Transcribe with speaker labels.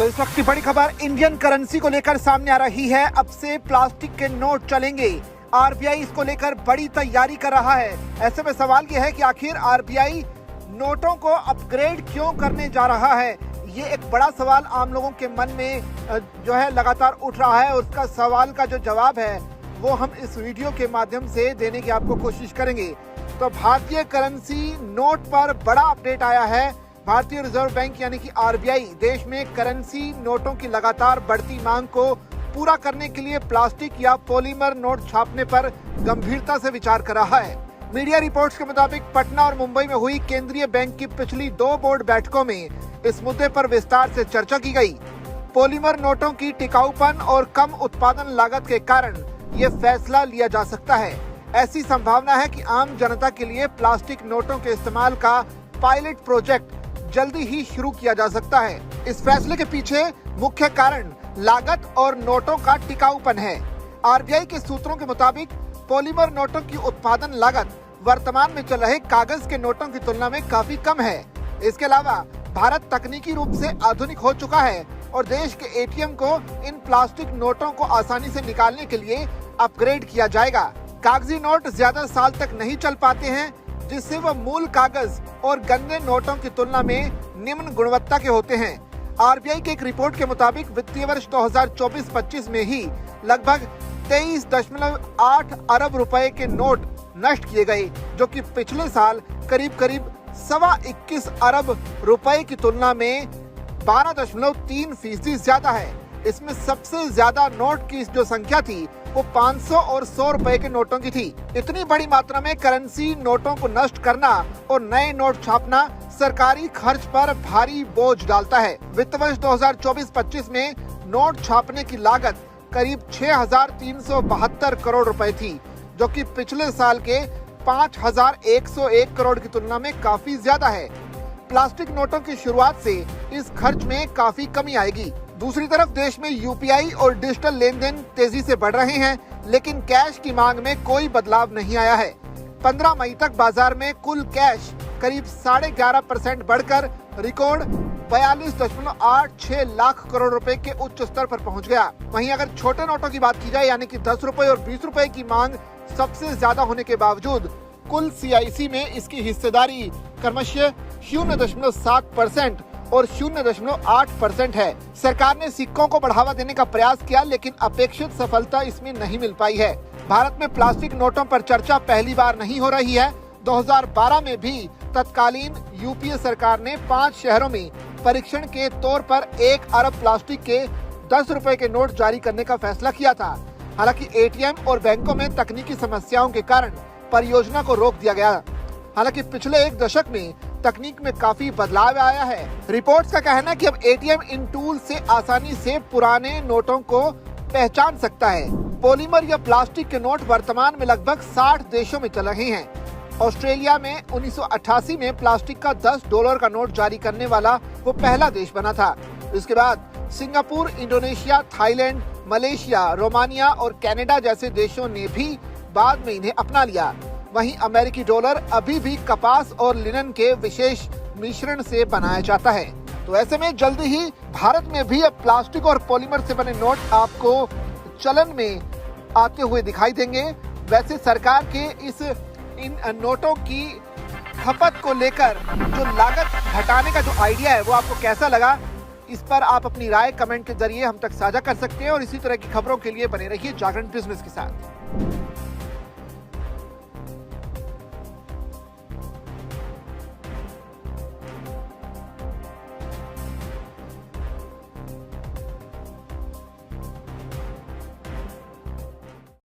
Speaker 1: तो इस वक्त की बड़ी खबर इंडियन करेंसी को लेकर सामने आ रही है। अब से प्लास्टिक के नोट चलेंगे। आरबीआई इसको लेकर बड़ी तैयारी कर रहा है। ऐसे में सवाल यह है कि आखिर आरबीआई नोटों को अपग्रेड क्यों करने जा रहा है। ये एक बड़ा सवाल आम लोगों के मन में जो है लगातार उठ रहा है। उसका सवाल का जो जवाब है वो हम इस वीडियो के माध्यम से देने की आपको कोशिश करेंगे। तो भारतीय करेंसी नोट पर बड़ा अपडेट आया है। भारतीय रिजर्व बैंक यानी कि आरबीआई देश में करेंसी नोटों की लगातार बढ़ती मांग को पूरा करने के लिए प्लास्टिक या पॉलीमर नोट छापने पर गंभीरता से विचार कर रहा है। मीडिया रिपोर्ट्स के मुताबिक पटना और मुंबई में हुई केंद्रीय बैंक की पिछली 2 बोर्ड बैठकों में इस मुद्दे पर विस्तार से चर्चा की गई। पॉलीमर नोटों की टिकाऊपन और कम उत्पादन लागत के कारण ये फैसला लिया जा सकता है। ऐसी संभावना है कि आम जनता के लिए प्लास्टिक नोटों के इस्तेमाल का पायलट प्रोजेक्ट जल्दी ही शुरू किया जा सकता है। इस फैसले के पीछे मुख्य कारण लागत और नोटों का टिकाऊपन है। आरबीआई के सूत्रों के मुताबिक पॉलीमर नोटों की उत्पादन लागत वर्तमान में चल रहे कागज के नोटों की तुलना में काफी कम है। इसके अलावा भारत तकनीकी रूप से आधुनिक हो चुका है और देश के एटीएम को इन प्लास्टिक नोटों को आसानी से निकालने के लिए अपग्रेड किया जाएगा। कागजी नोट ज्यादा साल तक नहीं चल पाते हैं, जिससे वह मूल कागज और गंदे नोटों की तुलना में निम्न गुणवत्ता के होते हैं। आरबीआई की एक रिपोर्ट के मुताबिक वित्तीय वर्ष 2024-25 में ही लगभग 23.8 अरब रुपए के नोट नष्ट किए गए, जो कि पिछले साल करीब 21.25 अरब रुपए की तुलना में 12.3% ज्यादा है। इसमें सबसे ज्यादा नोट की जो संख्या थी वो 500 और 100 रुपए के नोटों की थी। इतनी बड़ी मात्रा में करेंसी नोटों को नष्ट करना और नए नोट छापना सरकारी खर्च पर भारी बोझ डालता है। वित्त वर्ष 2024-25 में नोट छापने की लागत करीब 6,372 करोड़ रुपए थी, जो कि पिछले साल के 5,101 करोड़ की तुलना में काफी ज्यादा है। प्लास्टिक नोटों की शुरुआत से इस खर्च में काफी कमी आएगी। दूसरी तरफ देश में यूपीआई और डिजिटल लेन देन तेजी से बढ़ रहे हैं, लेकिन कैश की मांग में कोई बदलाव नहीं आया है। 15 मई तक बाजार में कुल कैश करीब 11.5% बढ़कर रिकॉर्ड 42.86 लाख करोड़ रुपए के उच्च स्तर पर पहुंच गया। वहीं अगर छोटे नोटों की बात की जाए यानी कि 10 रुपए और 20 रुपए की मांग सबसे ज्यादा होने के बावजूद कुल सीआईसी में इसकी हिस्सेदारी क्रमशः 0.7% और 0.8% है। सरकार ने सिक्कों को बढ़ावा देने का प्रयास किया, लेकिन अपेक्षित सफलता इसमें नहीं मिल पाई है। भारत में प्लास्टिक नोटों पर चर्चा पहली बार नहीं हो रही है। 2012 में भी तत्कालीन यूपीए सरकार ने 5 शहरों में परीक्षण के तौर पर 1 अरब प्लास्टिक के 10 रुपए के नोट जारी करने का फैसला किया था। हालांकि एटीएम और बैंकों में तकनीकी समस्याओं के कारण परियोजना को रोक दिया गया। हालांकि पिछले 1 दशक में तकनीक में काफी बदलाव आया है। रिपोर्ट्स का कहना है कि अब एटीएम इन टूल से आसानी से पुराने नोटों को पहचान सकता है। पॉलीमर या प्लास्टिक के नोट वर्तमान में लगभग 60 देशों में चल रहे हैं। ऑस्ट्रेलिया में 1988 में प्लास्टिक का $10 का नोट जारी करने वाला वो पहला देश बना था। इसके बाद Singapore, Indonesia, Thailand, Malaysia, Romania और कनाडा जैसे देशों ने भी बाद में इन्हें अपना लिया। वहीं अमेरिकी डॉलर अभी भी कपास और लिनन के विशेष मिश्रण से बनाया जाता है। तो ऐसे में जल्दी ही भारत में भी अब प्लास्टिक और पॉलीमर से बने नोट आपको चलन में आते हुए दिखाई देंगे। वैसे सरकार के इन नोटों की खपत को लेकर जो लागत घटाने का जो आइडिया है वो आपको कैसा लगा, इस पर आप अपनी राय कमेंट के जरिए हम तक साझा कर सकते हैं। और इसी तरह की खबरों के लिए बने रहिए जागरण बिजनेस के साथ।